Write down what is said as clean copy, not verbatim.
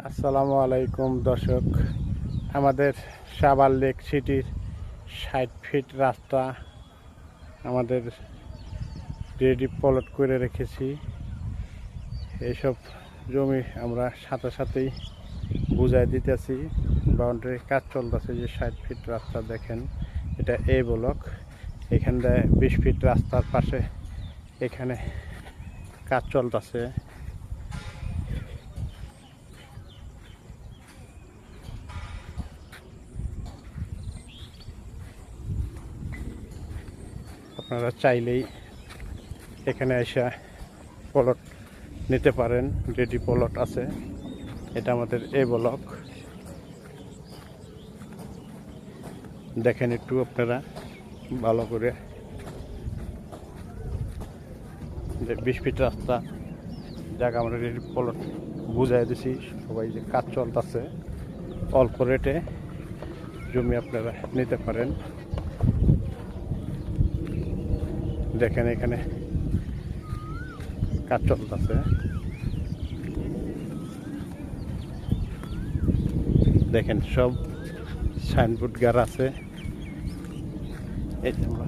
আসসালামু আলাইকুম দর্শক, আমাদের সাভার লেক সিটির 60 ফিট রাস্তা আমাদের রেডি প্লট করে রেখেছি। এইসব জমি আমরা সাথে সাথেই বুঝাই দিতেছি। বাউন্ডারি কাজ চলতেছে, যে 60 ফিট রাস্তা দেখেন, এটা এ ব্লক। এখানটায় 20 ফিট রাস্তার পাশে এখানে কাজ চলতেছে। আপনারা চাইলেই এখানে এসে প্লট নিতে পারেন, রেডি প্লট আছে। এটা আমাদের এ ব্লক, দেখেন একটু আপনারা ভালো করে। যে 20 ফিট রাস্তা জায়গা আমরা রেডি প্লট বুঝাই দিছি। সবাই যে কাজ চলতেছে, অল্প রেটে জমি আপনারা নিতে পারেন। দেখেন এখানে কাজ চলতেছে, দেখেন সব সাইনবোর্ড গার আছে। এই যে আমরা